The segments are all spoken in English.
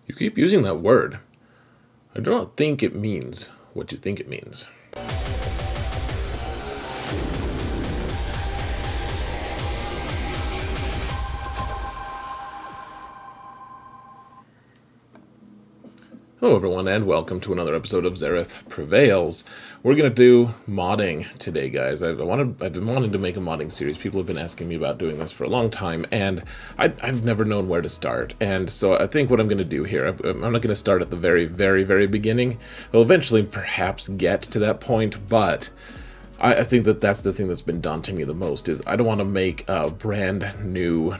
You keep using that word. I do not think it means what you think it means. Hello everyone, and welcome to another episode of Xerath Prevails. We're going to do modding today, guys. I've been wanting to make a modding series. People have been asking me about doing this for a long time, and I've never known where to start. And so I think what I'm going to do here, I'm not going to start at the very beginning. We'll eventually perhaps get to that point, but I think that that's the thing that's been daunting me the most, is I don't want to make a brand new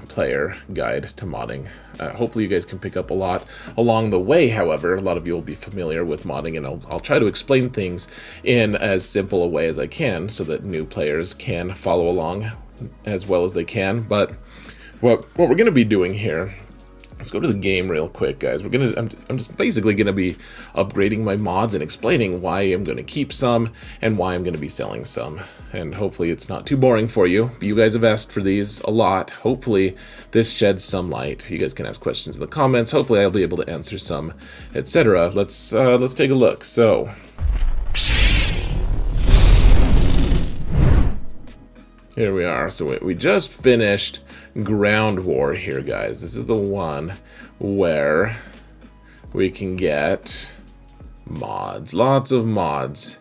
player guide to modding. Hopefully you guys can pick up a lot along the way. However, a lot of you will be familiar with modding, and I'll try to explain things in as simple a way as I can so that new players can follow along as well as they can. But what we're going to be doing here, let's go to the game real quick, guys. I'm just basically gonna be upgrading my mods and explaining why I'm gonna keep some and why I'm gonna be selling some. And hopefully it's not too boring for you. You guys have asked for these a lot. Hopefully this sheds some light. You guys can ask questions in the comments. Hopefully I'll be able to answer some, etc. Let's take a look. So here we are. So we just finished Ground War here, guys. This is the one where we can get mods, lots of mods.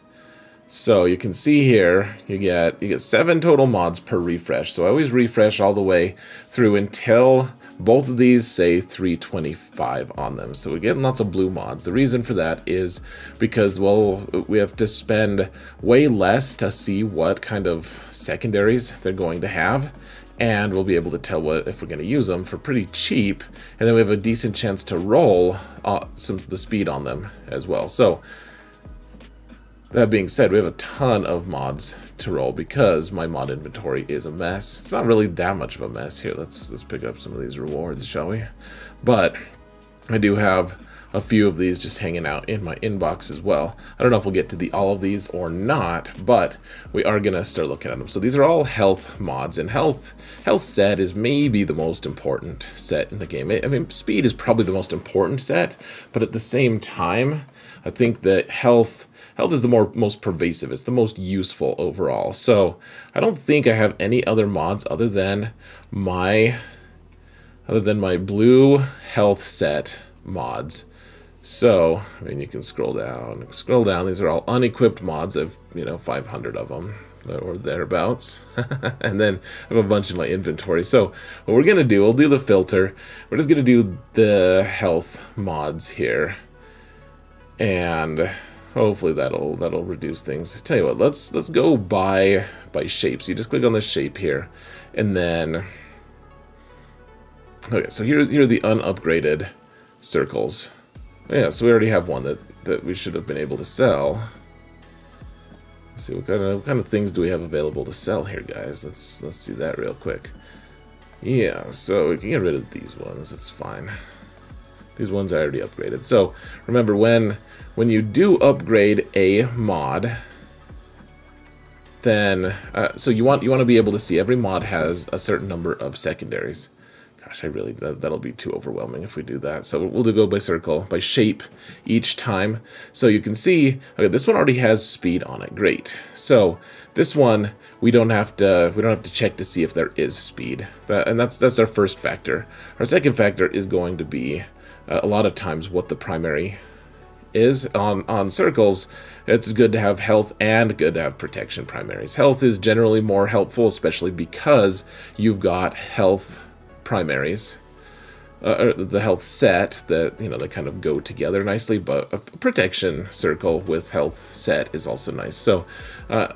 So you can see here you get 7 total mods per refresh. So I always refresh all the way through until both of these say 325 on them. So we're getting lots of blue mods. The reason for that is because, well, we have to spend way less to see what kind of secondaries they're going to have, and we'll be able to tell if we're going to use them for pretty cheap, and then we have a decent chance to roll some of the speed on them as well. So that being said, we have a ton of mods to roll because my mod inventory is a mess. It's not really that much of a mess. Here, let's pick up some of these rewards, shall we? But I do have a few of these just hanging out in my inbox as well. I don't know if we'll get to all of these or not, but we are gonna start looking at them. So these are all health mods, and health set is maybe the most important set in the game. I mean, speed is probably the most important set, but at the same time, I think that health is the most pervasive. It's the most useful overall. So I don't think I have any other mods other than my blue health set mods. So, I mean, you can scroll down. These are all unequipped mods. I've, 500 of them or thereabouts. And then I have a bunch in my inventory. So what we're gonna do, we'll do the filter. We're just gonna do the health mods here, and hopefully that'll reduce things. Tell you what, let's go by shape. So you just click on the shape here, and then okay. So here are the unupgraded circles. Yeah, so we already have one that we should have been able to sell. Let's see what kind of things do we have available to sell here, guys. Let's see that real quick. Yeah, so we can get rid of these ones. It's fine. These ones I already upgraded. So remember, when you do upgrade a mod, then so you want to be able to see every mod has a certain number of secondaries. Gosh, that'll be too overwhelming if we do that. So we'll go by shape each time. So you can see, okay, this one already has speed on it. Great. So this one we don't have to check to see if there is speed. And that's our first factor. Our second factor is going to be a lot of times what the primary is. On circles, it's good to have health and good to have protection primaries. Health is generally more helpful, especially because you've got health primaries, the health set that they kind of go together nicely, but a protection circle with health set is also nice. So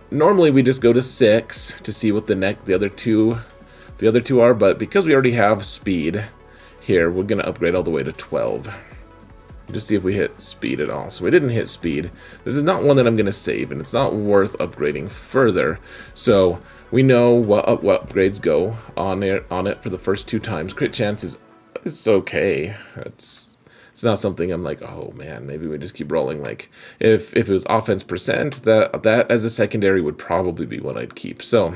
normally we just go to 6 to see what the other two are, but because we already have speed here, we're gonna upgrade all the way to 12. Just see if we hit speed at all. So we didn't hit speed. This is not one that I'm gonna save, and it's not worth upgrading further. So we know what upgrades go on it for the first 2 times. Crit chance it's okay. It's not something I'm like, oh man, maybe we just keep rolling. Like if it was offense percent, that as a secondary would probably be what I'd keep. So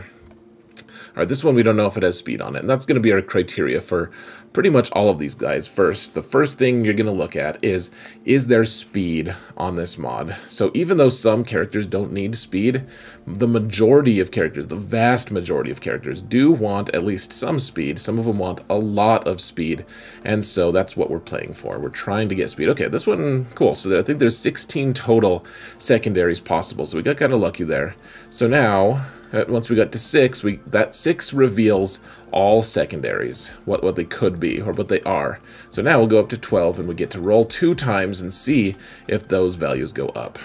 Alright, this one we don't know if it has speed on it, and that's going to be our criteria for pretty much all of these guys. First, the first thing you're going to look at is there speed on this mod? So even though some characters don't need speed, the majority of characters, the vast majority of characters, do want at least some speed. Some of them want a lot of speed, and so that's what we're playing for. We're trying to get speed. Okay, this one, cool. So I think there's 16 total secondaries possible, so we got kind of lucky there. So now, once we got to 6, that 6 reveals all secondaries, what they could be, or what they are. So now we'll go up to 12, and we get to roll 2 times and see if those values go up.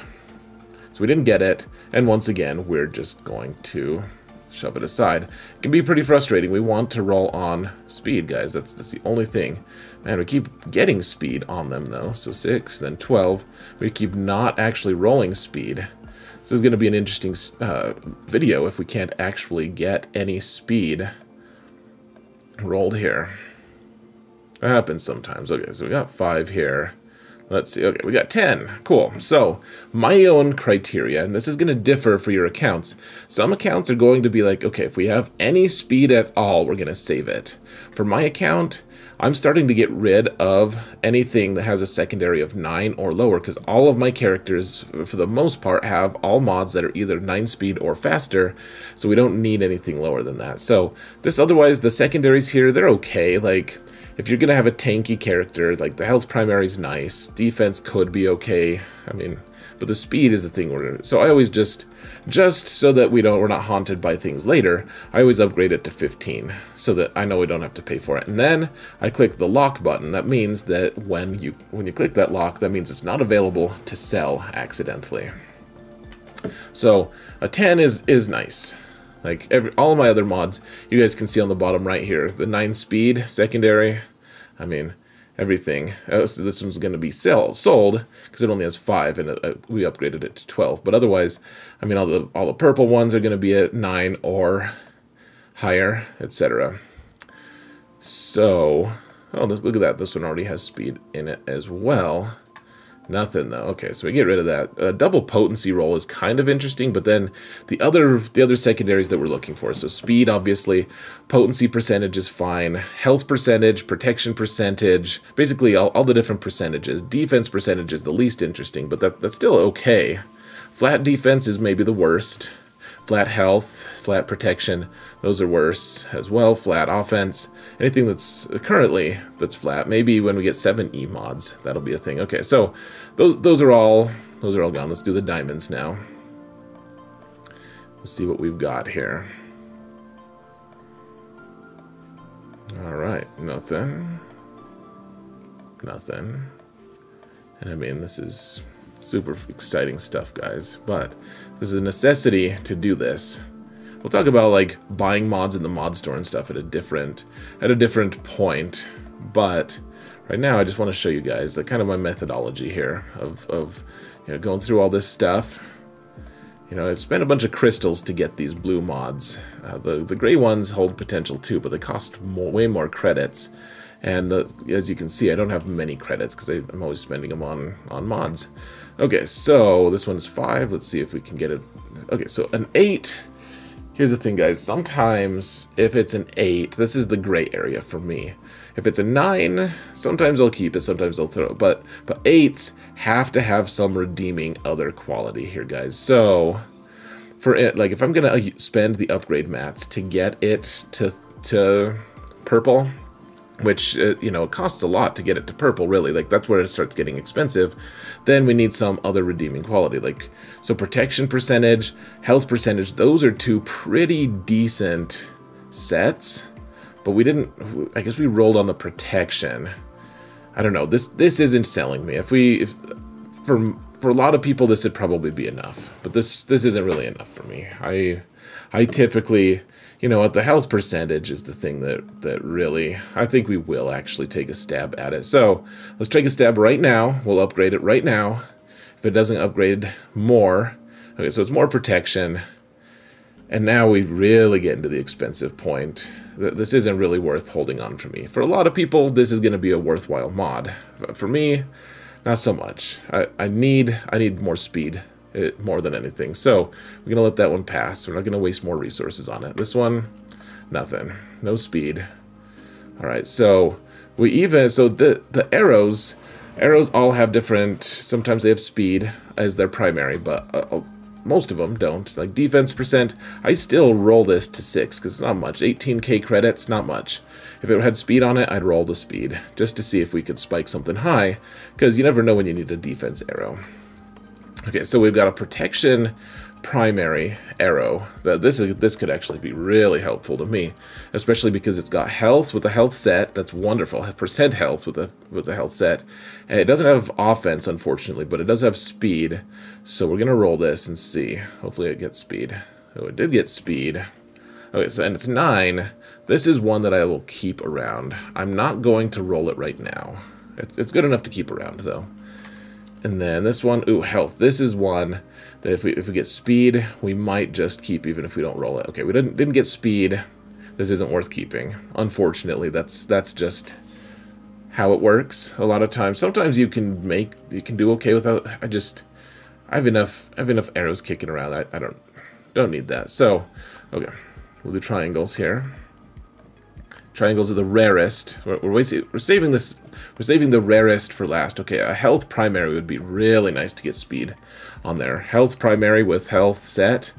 So we didn't get it, and once again, we're just going to shove it aside. It can be pretty frustrating. We want to roll on speed, guys. That's the only thing. Man, we keep getting speed on them, though. So 6, then 12. We keep not actually rolling speed. This is going to be an interesting video if we can't actually get any speed rolled here. That happens sometimes. Okay, so we got 5 here. Let's see. Okay, we got 10. Cool. So, my own criteria, and this is going to differ for your accounts. Some accounts are going to be like, okay, if we have any speed at all, we're going to save it. For my account, I'm starting to get rid of anything that has a secondary of 9 or lower, because all of my characters, for the most part, have all mods that are either 9 speed or faster, so we don't need anything lower than that. So, otherwise, the secondaries here, they're okay. Like, if you're going to have a tanky character, like the health primary is nice, defense could be okay, I mean, but the speed is the thing we're going to... So I always just so that we're not haunted by things later, I always upgrade it to 15, so that I know we don't have to pay for it. And then I click the lock button. That means that when you click that lock, that means it's not available to sell accidentally. So a 10 is nice. Like all of my other mods, you guys can see on the bottom right here, the 9 speed, secondary, I mean, everything. So this one's going to be sold, because it only has 5, and we upgraded it to 12. But otherwise, I mean, all the purple ones are going to be at 9 or higher, etc. So, oh, look at that. This one already has speed in it as well. Nothing though. Okay, so we get rid of that. A double potency roll is kind of interesting, but then the other secondaries that we're looking for. So speed, obviously, potency percentage is fine. Health percentage, protection percentage, basically all the different percentages. Defense percentage is the least interesting, but that's still okay. Flat defense is maybe the worst. Flat health, flat protection, those are worse as well. Flat offense, anything that's currently flat. Maybe when we get 7E mods, that'll be a thing. Okay, so those are all gone. Let's do the diamonds now. Let's see what we've got here. All right, nothing. And I mean, this is super exciting stuff, guys, but this is a necessity to do this. We'll talk about like buying mods in the mod store and stuff at a different point, but right now I just want to show you guys the kind of my methodology here of going through all this stuff. I spent a bunch of crystals to get these blue mods. The gray ones hold potential too, but they cost way more credits. And as you can see, I don't have many credits because I'm always spending them on mods. Okay, so this one's 5. Let's see if we can get it. Okay, so an 8. Here's the thing, guys. Sometimes if it's an 8, this is the gray area for me. If it's a 9, sometimes I'll keep it, sometimes I'll throw it. But 8s have to have some redeeming other quality here, guys. So for it, like if I'm gonna spend the upgrade mats to get it to purple, which, it costs a lot to get it to purple, really. Like, that's where it starts getting expensive. Then we need some other redeeming quality. Like, so protection percentage, health percentage, those are 2 pretty decent sets. But we didn't, I guess we rolled on the protection. I don't know, this isn't selling me. For a lot of people, this would probably be enough. But this isn't really enough for me. I typically... what the health percentage is the thing that really, I think we will actually take a stab at it. So let's take a stab right now. We'll upgrade it right now. If it doesn't upgrade more, okay, so it's more protection. And now we really get into the expensive point. This isn't really worth holding on for me. For a lot of people, this is going to be a worthwhile mod. But for me, not so much. I need more speed. More than anything. So we're going to let that one pass. We're not going to waste more resources on it. This one, Nothing. No speed. All right, so the arrows all have different. Sometimes they have speed as their primary, but most of them don't. Like defense percent, I still roll this to 6 because it's not much. 18k credits, not much. If it had speed on it, I'd roll the speed just to see if we could spike something high, because you never know when you need a defense arrow. Okay, so we've got a protection primary arrow. This could actually be really helpful to me, especially because it's got health with a health set. That's wonderful. Percent health with a health set, and it doesn't have offense, unfortunately, but it does have speed. So we're gonna roll this and see. Hopefully it gets speed. Oh, it did get speed. Okay, so and it's 9. This is one that I will keep around. I'm not going to roll it right now. It's good enough to keep around though. And then this one, ooh, health. This is one that if we get speed, we might just keep even if we don't roll it. Okay, we didn't get speed. This isn't worth keeping. Unfortunately, that's just how it works. A lot of times, sometimes you can do okay without. I have enough arrows kicking around. I don't need that. So, okay, we'll do triangles here. Triangles are the rarest. We're saving this. We're saving the rarest for last. Okay, a health primary would be really nice to get speed on there. Health primary with health set.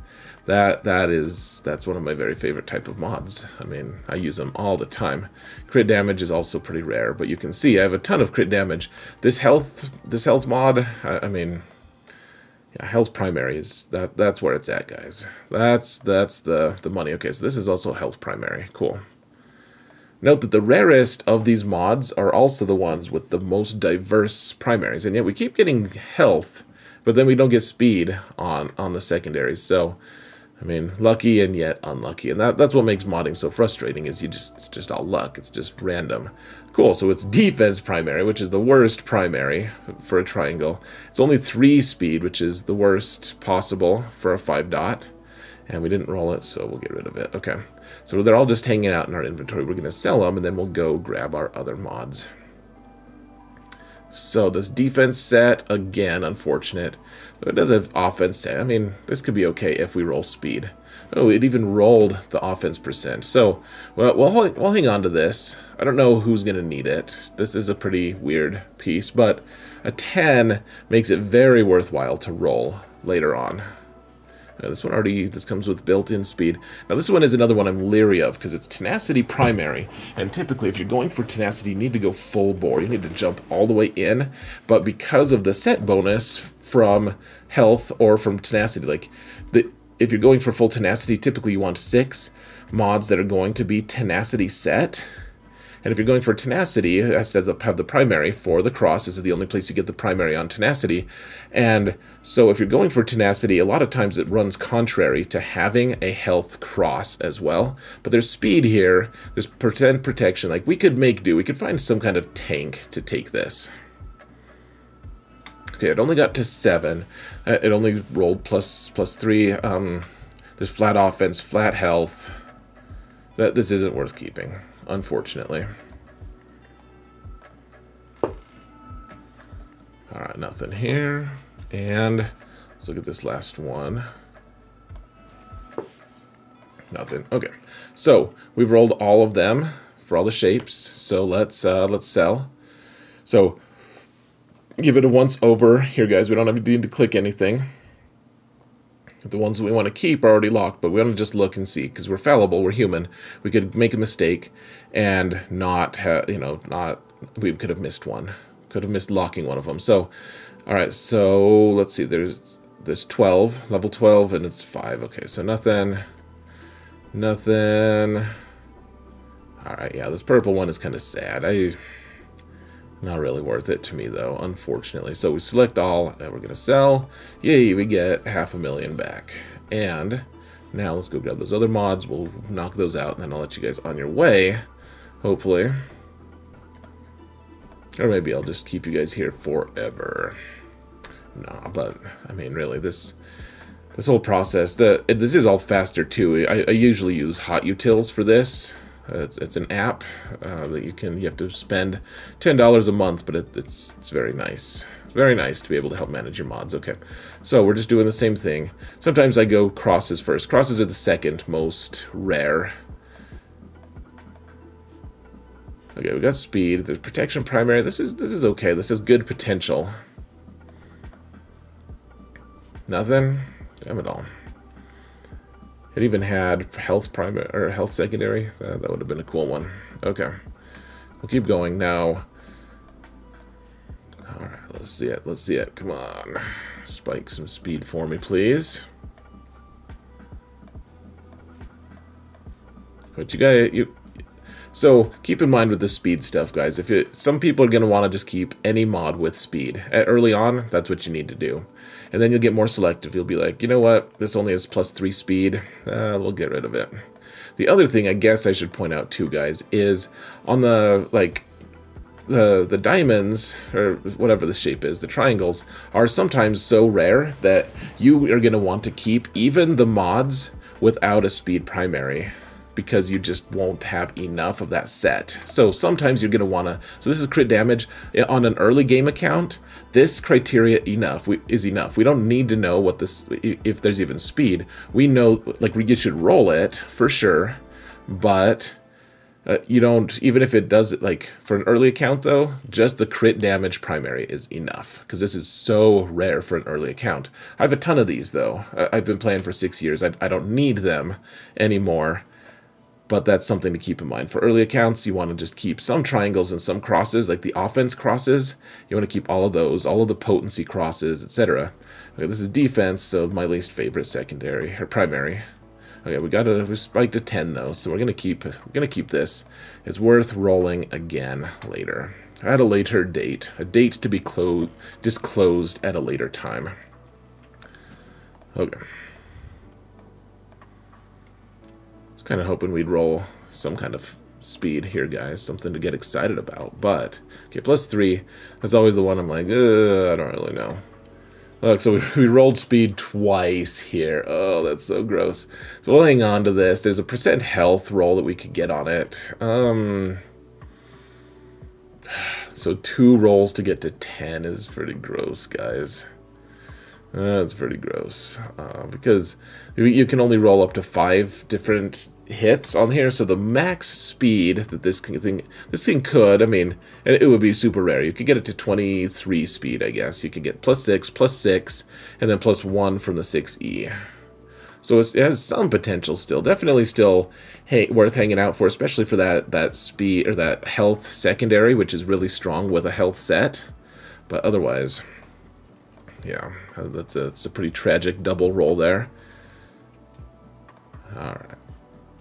That's one of my very favorite type of mods. I mean, I use them all the time. Crit damage is also pretty rare, but you can see I have a ton of crit damage. This health mod. I mean, yeah, health primary is that's where it's at, guys. That's the money. Okay, so this is also health primary. Cool. Note that the rarest of these mods are also the ones with the most diverse primaries, and yet we keep getting health, but then we don't get speed on the secondaries. So, I mean, lucky and yet unlucky, and that's what makes modding so frustrating. Is it's just all luck. It's just random. Cool. So it's defense primary, which is the worst primary for a triangle. It's only 3 speed, which is the worst possible for a 5 dot. And we didn't roll it, so we'll get rid of it. Okay, so they're all just hanging out in our inventory. We're going to sell them, and then we'll go grab our other mods. So this defense set, again, unfortunate. It does have offense set. I mean, this could be okay if we roll speed. Oh, it even rolled the offense percent. So, well, we'll hang on to this. I don't know who's going to need it. This is a pretty weird piece, but a 10 makes it very worthwhile to roll later on. This comes with built-in speed. Now this one is another one I'm leery of because it's tenacity primary, and typically if you're going for tenacity, you need to go full bore. You need to jump all the way in, but because of the set bonus from health or from tenacity, if you're going for full tenacity, typically you want 6 mods that are going to be tenacity set. And if you're going for tenacity, it has to have the primary for the cross. This is the only place you get the primary on tenacity. And so if you're going for tenacity, a lot of times it runs contrary to having a health cross as well. But there's speed here. There's protection. Like, we could make do. We could find some kind of tank to take this. Okay, it only got to 7. It only rolled plus 3. There's flat offense, flat health. This isn't worth keeping, unfortunately. Alright, nothing here. And let's look at this last one. Nothing. Okay. So we've rolled all of them for all the shapes. So let's sell. So give it a once over here, guys. We don't need to click anything. The ones that we want to keep are already locked, but we want to just look and see, because we're fallible, we're human. We could make a mistake and not have, we could have missed one. Could have missed locking one of them. So, all right, so let's see, there's 12, level 12, and it's 5. Okay, so nothing. All right, yeah, this purple one is kind of sad. Not really worth it to me, though, unfortunately. So we select all, and we're going to sell. Yay, we get $500,000 back. And now let's go grab those other mods. We'll knock those out, and then I'll let you guys on your way, hopefully. Or maybe I'll just keep you guys here forever. Nah, but, I mean, really, this whole process, this is all faster, too. I usually use Hot Utils for this. It's an app that you have to spend $10 a month, but it's very nice. It's very nice to be able to help manage your mods. Okay, so we're just doing the same thing. Sometimes I go crosses first. Crosses are the second most rare Okay, we got speed. There's protection primary. This is okay. This is good potential. Nothing? Damn it all. It even had health primary or health secondary. That would have been a cool one. Okay. We'll keep going now. Alright, let's see it. Let's see it. Come on. Spike some speed for me, please. But so keep in mind with the speed stuff, guys. Some people are going to want to just keep any mod with speed. Early on, that's what you need to do. And then you'll get more selective. You'll be like, you know what? This only has +3 speed. We'll get rid of it. The other thing I guess I should point out too, guys, is on the the diamonds, or whatever the shape is, the triangles, are sometimes so rare that you are going to want to keep even the mods without a speed primary, because you just won't have enough of that set. So sometimes you're going to want to... So this is crit damage. On an early game account, this criteria is enough. We don't need to know what this... If there's even speed. We know, like, you should roll it, for sure. But you don't... Even if it does it, like, for an early account, though, just the crit damage primary is enough. Because this is so rare for an early account. I have a ton of these, though. I've been playing for 6 years. I don't need them anymore. But that's something to keep in mind. For early accounts, you want to just keep some triangles and some crosses, like the offense crosses. You want to keep all of those, all of the potency crosses, etc. Okay, this is defense, so my least favorite secondary or primary. Okay, we spiked to 10 though, so we're gonna keep this. It's worth rolling again later, at a later date, a date to be disclosed at a later time. Okay. Kind of hoping we'd roll some kind of speed here, guys. Something to get excited about. But, okay, +3. That's always the one I'm like, I don't really know. Look, so we rolled speed twice here. Oh, that's so gross. So we'll hang on to this. There's a % health roll that we could get on it. So 2 rolls to get to 10 is pretty gross, guys. That's pretty gross. Because you can only roll up to 5 different hits on here, so the max speed that this thing could, I mean, it would be super rare. You could get it to 23 speed, I guess. You could get +6, and then +1 from the 6E. So it has some potential still. Definitely still worth hanging out for, especially for that speed or that health secondary, which is really strong with a health set. But otherwise, yeah, it's a pretty tragic double roll there. Alright.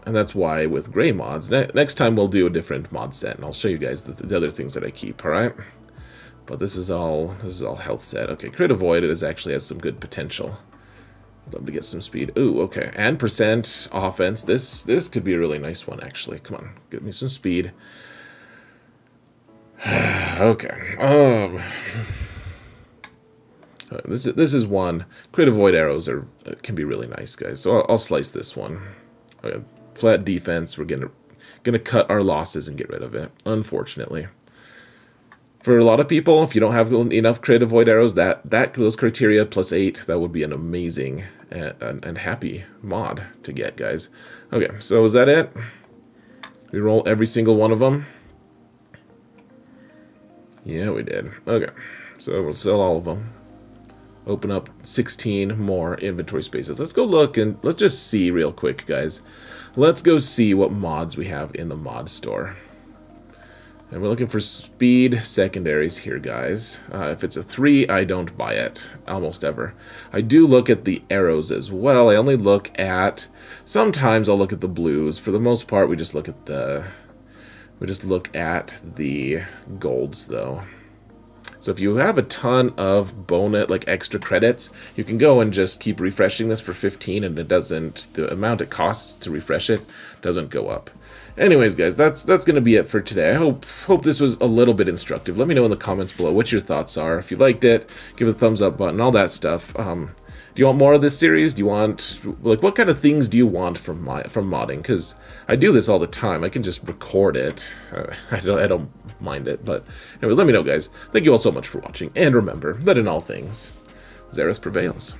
And that's why with gray mods, next time we'll do a different mod set, and I'll show you guys the other things that I keep, alright? But this is all health set. Okay, crit avoid actually has some good potential. I'd love to get some speed. Ooh, okay. And % offense. This could be a really nice one, actually. Come on, get me some speed. Okay. This is one. Crit avoid arrows can be really nice, guys. So I'll slice this one. Okay, flat defense. We're gonna cut our losses and get rid of it. Unfortunately, for a lot of people, if you don't have enough crit avoid arrows, those criteria +8, that would be an amazing and happy mod to get, guys. Okay, so is that it? We roll every single one of them. Yeah, we did. Okay, so we'll sell all of them. Open up 16 more inventory spaces. Let's go look and let's just see real quick, guys. Let's go see what mods we have in the mod store. And we're looking for speed secondaries here, guys. If it's a 3, I don't buy it, almost ever. I do look at the arrows as well. I only look at... Sometimes I'll look at the blues. For the most part, we just look at the golds, though. So if you have a ton of bonus, like extra credits, you can go and just keep refreshing this for 15, and the amount it costs to refresh it doesn't go up. Anyways, guys, that's gonna be it for today. I hope this was a little bit instructive. Let me know in the comments below what your thoughts are. If you liked it, give it a thumbs up button, all that stuff. Do you want more of this series? Do you want, like, what kind of things do you want from modding? Because I do this all the time. I can just record it. I don't mind it. But anyways, let me know, guys. Thank you all so much for watching. And remember that in all things, Xerath prevails.